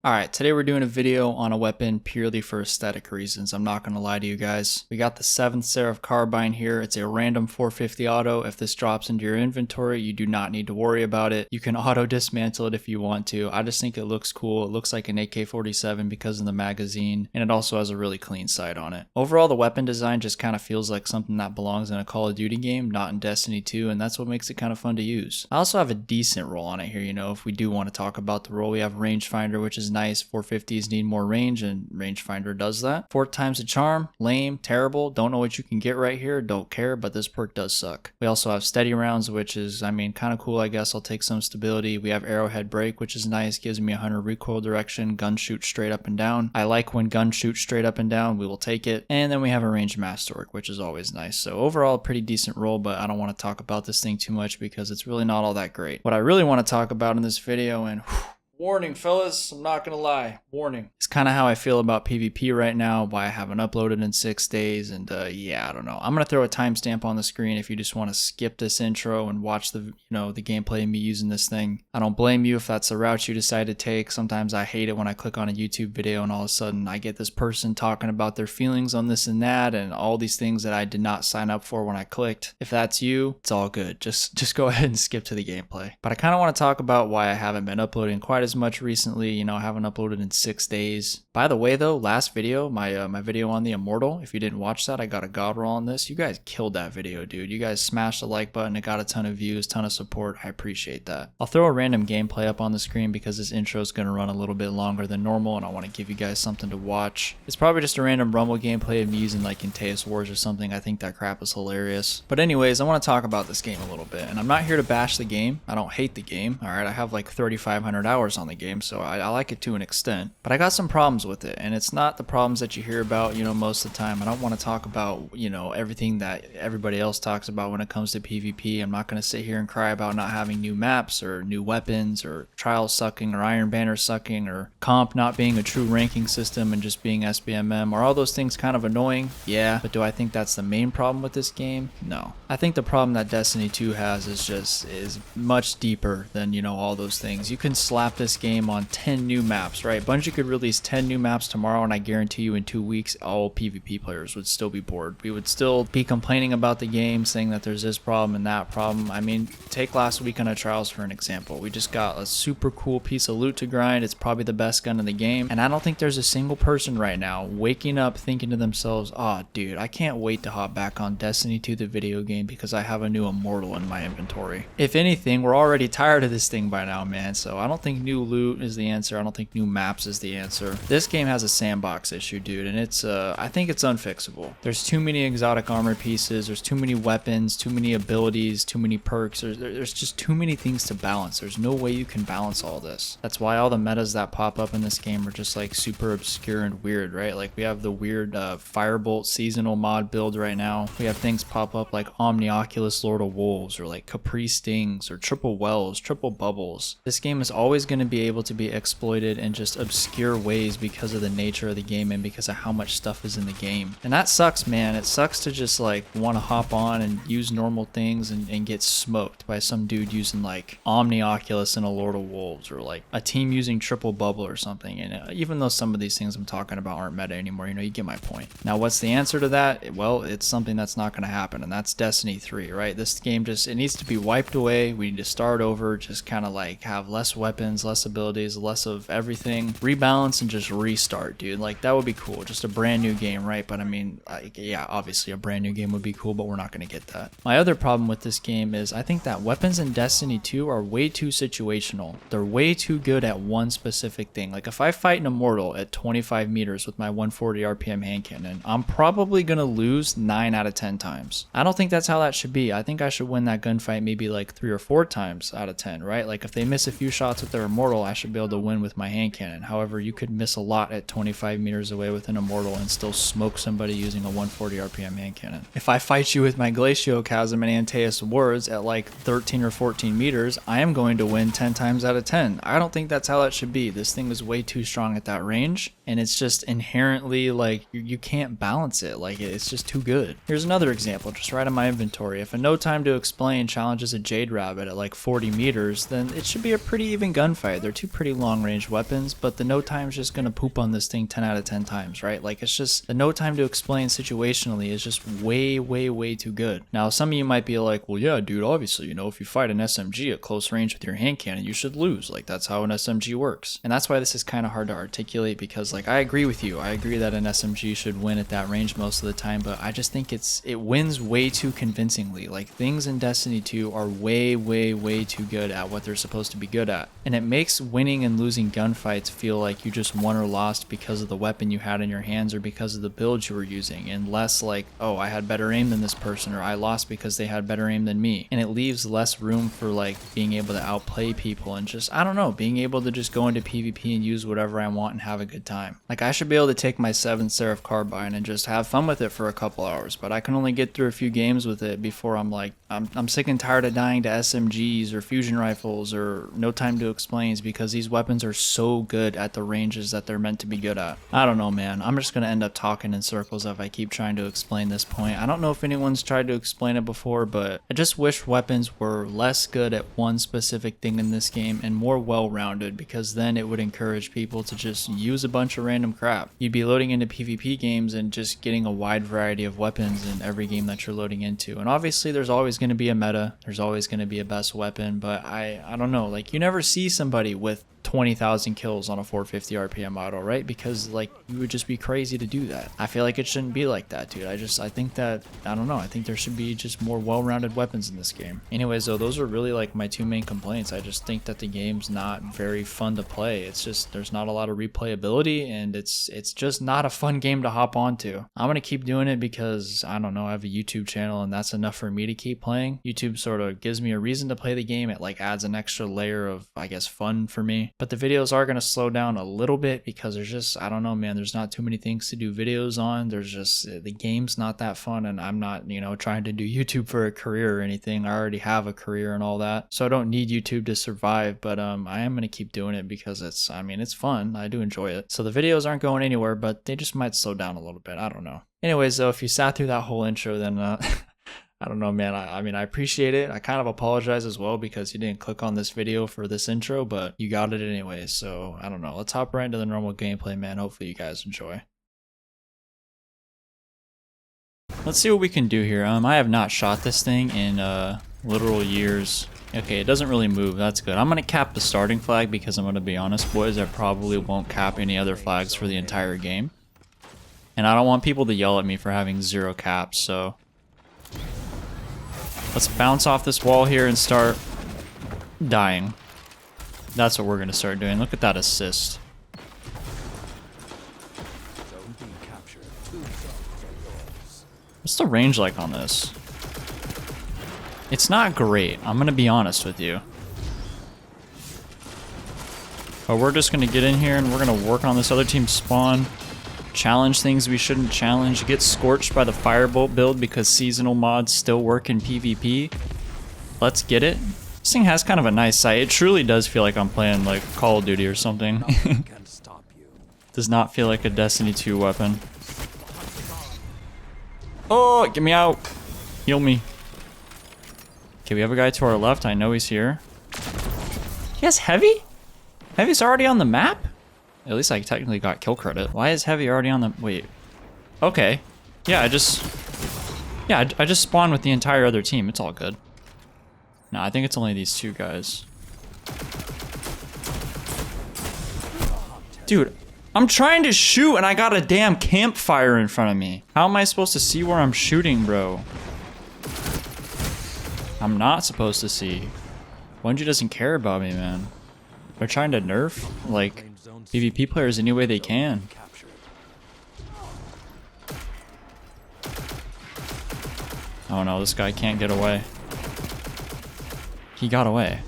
Alright, today we're doing a video on a weapon purely for aesthetic reasons. I'm not going to lie to you guys. We got the 7th Seraph Carbine here. It's a random 450 auto. If this drops into your inventory, you do not need to worry about it. You can auto dismantle it if you want to. I just think it looks cool. It looks like an AK-47 because of the magazine, and it also has a really clean sight on it. Overall, the weapon design just kind of feels like something that belongs in a Call of Duty game, not in Destiny 2, and that's what makes it kind of fun to use. I also have a decent roll on it here, if we do want to talk about the roll. We have rangefinder, which is nice. 450s need more range, and rangefinder does that. 4 times the charm, lame, terrible, don't know what you can get right here, don't care, but this perk does suck. We also have steady rounds, which is, kind of cool, I guess. I'll take some stability. We have arrowhead break, which is nice, gives me 100 recoil direction, gun shoot straight up and down. I like when gun shoot straight up and down, we will take it. And then we have a ranged mass torque, which is always nice. So overall, a pretty decent roll, but I don't want to talk about this thing too much because it's really not all that great. What I really want to talk about in this video, and warning, fellas, I'm not gonna lie, warning. It's kind of how I feel about PvP right now, why I haven't uploaded in 6 days, and yeah, I don't know. I'm gonna throw a timestamp on the screen if you just want to skip this intro and watch the the gameplay of me using this thing. I don't blame you if that's the route you decide to take. Sometimes I hate it when I click on a YouTube video and all of a sudden I get this person talking about their feelings on this and that and all these things that I did not sign up for when I clicked. If that's you, it's all good. Just go ahead and skip to the gameplay. But I kind of want to talk about why I haven't been uploading quite as much recently. I haven't uploaded in 6 days. By the way though, last video, my video on the Immortal, if you didn't watch that, I got a god roll on this. You guys killed that video, dude. You guys smashed the like button. It got a ton of views, ton of support. I appreciate that. I'll throw a random gameplay up on the screen because this intro is going to run a little bit longer than normal and I want to give you guys something to watch. It's probably just a random Rumble gameplay of me using like Inteus Wars or something. I think that crap is hilarious. But anyways, I want to talk about this game a little bit, and I'm not here to bash the game. I don't hate the game. Alright, I have like 3,500 hours on the game, so I like it to an extent, but I got some problems with it, and it's not the problems that you hear about, most of the time. I don't want to talk about, everything that everybody else talks about when it comes to PvP. I'm not going to sit here and cry about not having new maps or new weapons or trials sucking or Iron Banner sucking or comp not being a true ranking system and just being SBMM. Are all those things kind of annoying? Yeah, but do I think that's the main problem with this game? No. I think the problem that Destiny 2 has is much deeper than, all those things. You can slap this game on 10 new maps, right? Bungie could release 10 new maps tomorrow, and I guarantee you in 2 weeks, all PvP players would still be bored. We would still be complaining about the game, saying that there's this problem and that problem. Take last week on a Trials for an example. We just got a super cool piece of loot to grind. It's probably the best gun in the game, and I don't think there's a single person right now waking up thinking to themselves, oh dude, I can't wait to hop back on Destiny 2 the video game because I have a new Immortal in my inventory. If anything, we're already tired of this thing by now, man, so I don't think new loot is the answer. I don't think new maps is the answer. This game has a sandbox issue, dude, and it's I think it's unfixable. There's too many exotic armor pieces, there's too many weapons, too many abilities, too many perks. There's just too many things to balance. There's no way you can balance all this. That's why all the metas that pop up in this game are just like super obscure and weird, right? Like we have the weird Firebolt seasonal mod build right now. We have things pop up like Omnioculus Lord of Wolves or like Capri Stings or triple wells, triple bubbles. This game is always going to be able to be exploited in just obscure ways because of the nature of the game and because of how much stuff is in the game. And that sucks, man. It sucks to just like want to hop on and use normal things and get smoked by some dude using like Omnioculus in a Lord of Wolves or like a team using triple bubble or something. And even though some of these things I'm talking about aren't meta anymore, you get my point. Now, what's the answer to that? Well, it's something that's not going to happen, and that's Destiny 3, right? This game it needs to be wiped away. We need to start over, just kind of like have less weapons, less abilities, less of everything, rebalance, and just restart, dude. Like that would be cool. Just a brand new game, right? But yeah, obviously a brand new game would be cool, but we're not going to get that. My other problem with this game is I think that weapons in Destiny 2 are way too situational. They're way too good at one specific thing. Like if I fight an Immortal at 25 meters with my 140 RPM hand cannon, I'm probably going to lose 9 out of 10 times. I don't think that's how that should be. I think I should win that gunfight maybe like 3 or 4 times out of 10, right? Like if they miss a few shots with their Immortal, I should be able to win with my hand cannon. However, you could miss a lot at 25 meters away with an Immortal and still smoke somebody using a 140 RPM hand cannon. If I fight you with my Glaciocasm and Inteus Wars at like 13 or 14 meters, I am going to win 10 times out of 10. I don't think that's how that should be. This thing is way too strong at that range, and it's just inherently like you can't balance it. Like it's just too good. Here's another example, just right in my inventory. If a No Time to Explain challenges a Jade Rabbit at like 40 meters, then it should be a pretty even gunfight. gunfight. They're two pretty long range weapons, but the no time is just gonna poop on this thing 10 out of 10 times, right? Like, it's just the no time to explain situationally is just way too good. Now, some of you might be like, well, yeah, dude, obviously, you know, if you fight an SMG at close range with your hand cannon, you should lose. Like, that's how an SMG works. And that's why this is kind of hard to articulate, because like, I agree with you. I agree that an SMG should win at that range most of the time, but I just think it wins way too convincingly. Like, things in Destiny 2 are way too good at what they're supposed to be good at. And it makes winning and losing gunfights feel like you just won or lost because of the weapon you had in your hands or because of the build you were using, and less like, oh, I had better aim than this person, or I lost because they had better aim than me. And it leaves less room for like being able to outplay people and just, I don't know, being able to just go into PvP and use whatever I want and have a good time. Like, I should be able to take my 7th Seraph Carbine and just have fun with it for a couple hours, but I can only get through a few games with it before I'm like, I'm sick and tired of dying to SMGs or fusion rifles or no time to explains, because these weapons are so good at the ranges that they're meant to be good at. I don't know, man. I'm just gonna end up talking in circles if I keep trying to explain this point. I don't know if anyone's tried to explain it before, but I just wish weapons were less good at one specific thing in this game and more well-rounded, because then it would encourage people to just use a bunch of random crap. You'd be loading into PvP games and just getting a wide variety of weapons in every game that you're loading into. And obviously there's always going to be a meta, there's always going to be a best weapon, but I don't know, like, you never see somebody with 20,000 kills on a 450 RPM auto, right? Because like, you would just be crazy to do that. I feel like it shouldn't be like that, dude. I think that, I don't know, I think there should be just more well-rounded weapons in this game. Anyways, though, those are really like my two main complaints. I just think that the game's not very fun to play. It's just, there's not a lot of replayability, and it's just not a fun game to hop onto. I'm gonna keep doing it because, I don't know, I have a YouTube channel and that's enough for me to keep playing. YouTube sort of gives me a reason to play the game. It like adds an extra layer of, I guess, fun for me. But the videos are going to slow down a little bit because there's just, I don't know, man, there's not too many things to do videos on. There's just, the game's not that fun, and I'm not, you know, trying to do YouTube for a career or anything. I already have a career and all that, so I don't need YouTube to survive, but I am going to keep doing it because it's, I mean, it's fun. I do enjoy it. So the videos aren't going anywhere, but they just might slow down a little bit. I don't know. Anyways, though, if you sat through that whole intro, then I don't know, man. I mean, I appreciate it. I kind of apologize as well because you didn't click on this video for this intro, but you got it anyway. So I don't know. Let's hop right into the normal gameplay, man. Hopefully you guys enjoy. Let's see what we can do here. I have not shot this thing in literal years. Okay, it doesn't really move. That's good. I'm going to cap the starting flag because I'm going to be honest, boys, I probably won't cap any other flags for the entire game. And I don't want people to yell at me for having 0 caps, so let's bounce off this wall here and start dying. That's what we're going to start doing. Look at that assist. What's the range like on this? It's not great. I'm going to be honest with you. But we're just going to get in here and we're going to work on this other team's spawn. Challenge things we shouldn't challenge, get scorched by the firebolt build because seasonal mods still work in PvP. Let's get it. This thing has kind of a nice sight. It truly does feel like I'm playing like Call of Duty or something. Does not feel like a Destiny 2 weapon. Oh, get me out. Heal me. Okay, we have a guy to our left. I know he's here. He has Heavy? Heavy's already on the map? At least I technically got kill credit. Why is Heavy already on the... Wait. Okay. Yeah, I just spawned with the entire other team. It's all good. No, I think it's only these two guys. Dude, I'm trying to shoot and I got a damn campfire in front of me. How am I supposed to see where I'm shooting, bro? I'm not supposed to see. Bungie doesn't care about me, man. They're trying to nerf, like, PvP players any way they can. Oh no, this guy can't get away. He got away.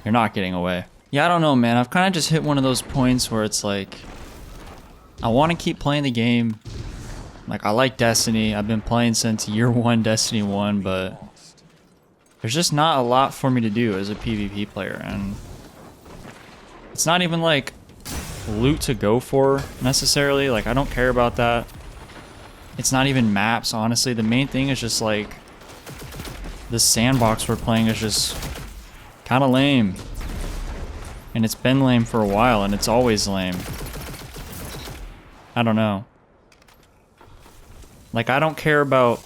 You're not getting away. Yeah, I don't know, man. I've kind of just hit one of those points where it's like, I want to keep playing the game. Like, I like Destiny. I've been playing since year 1 Destiny 1, but there's just not a lot for me to do as a PvP player, and it's not even like loot to go for necessarily. Like, I don't care about that. It's not even maps, honestly. The main thing is just like the sandbox we're playing is just Kind of lame. And it's been lame for a while, and it's always lame. I don't know. Like, I don't care about,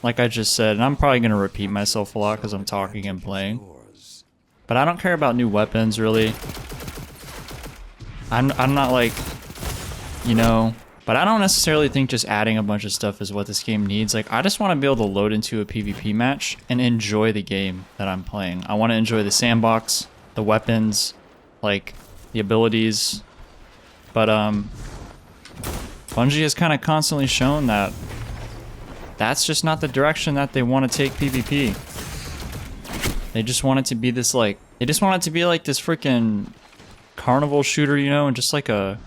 like I just said, and I'm probably going to repeat myself a lot because I'm talking and playing. But I don't care about new weapons, really. I'm not like, you know, but I don't necessarily think just adding a bunch of stuff is what this game needs. Like, I just want to be able to load into a PvP match and enjoy the game that I'm playing. I want to enjoy the sandbox, the weapons, like, the abilities. But, Bungie has kind of constantly shown that that's just not the direction that they want to take PvP. They just want it to be this, like, they just want it to be like this freaking carnival shooter, you know, and just like a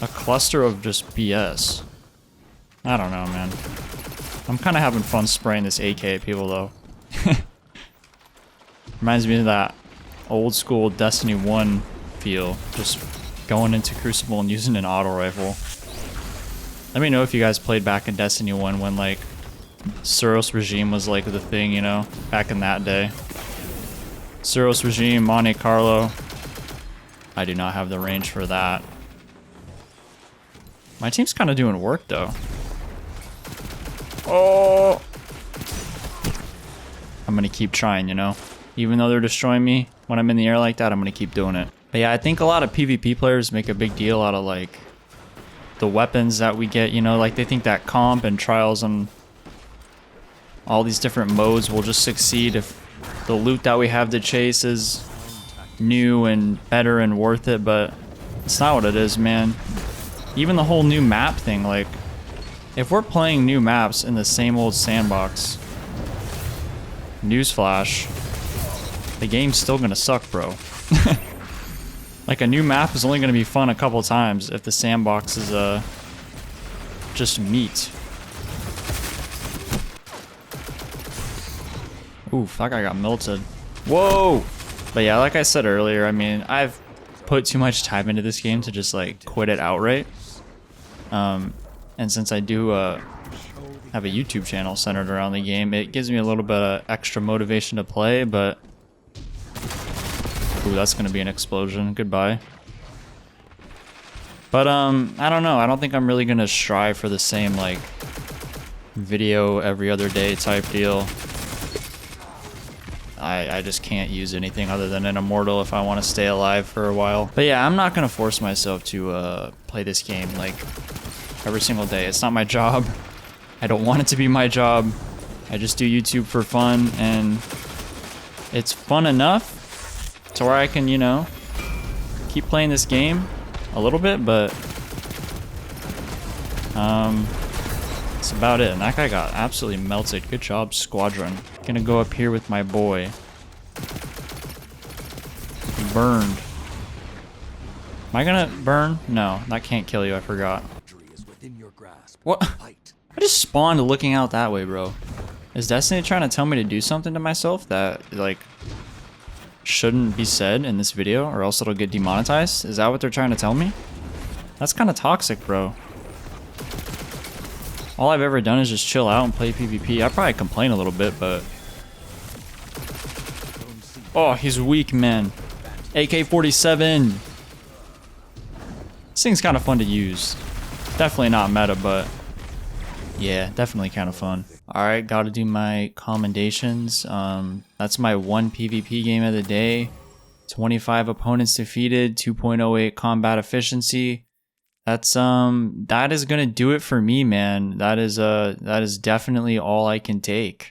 cluster of just BS. I don't know, man. I'm kind of having fun spraying this AK at people, though. Reminds me of that old school Destiny 1 feel. Just going into Crucible and using an auto rifle. Let me know if you guys played back in Destiny 1 when, like, Seraph Regime was, like, the thing, you know? Back in that day. Seraph Regime, Monte Carlo. I do not have the range for that. My team's kind of doing work, though. Oh! I'm gonna keep trying, you know? Even though they're destroying me when I'm in the air like that, I'm gonna keep doing it. But yeah, I think a lot of PvP players make a big deal out of, like, the weapons that we get, you know? Like, they think that comp and trials and all these different modes will just succeed if the loot that we have to chase is new and better and worth it, but it's not what it is, man. Even the whole new map thing, like, if we're playing new maps in the same old sandbox, newsflash, the game's still gonna suck, bro. Like, a new map is only gonna be fun a couple times if the sandbox is just meat. Oof, that guy got melted. Whoa! But yeah, like I said earlier, I mean, I've put too much time into this game to just, like, quit it outright. And since I do have a YouTube channel centered around the game, it gives me a little bit of extra motivation to play, but... Ooh, that's gonna be an explosion. Goodbye. But, I don't know. I don't think I'm really gonna strive for the same, like, video every other day type deal. I just can't use anything other than an immortal if I want to stay alive for a while. But yeah, I'm not gonna force myself to play this game like every single day. It's not my job. I don't want it to be my job. I just do YouTube for fun, and it's fun enough to where I can, you know, keep playing this game a little bit, but that's about it. And that guy got absolutely melted. Good job, Squadron. Gonna go up here with my boy. He burned. Am I gonna burn? No, that can't kill you, I forgot. What? I just spawned looking out that way, bro. Is Destiny trying to tell me to do something to myself that, like, shouldn't be said in this video, or else it'll get demonetized? Is that what they're trying to tell me? That's kind of toxic, bro. All I've ever done is just chill out and play PvP. I probably complain a little bit, but... Oh, he's weak, man. AK-47. This thing's kind of fun to use. Definitely not meta, but... yeah, definitely kind of fun. Alright, gotta do my commendations. That's my one PvP game of the day. 25 opponents defeated, 2.08 combat efficiency. That's that is gonna do it for me, man. That is definitely all I can take.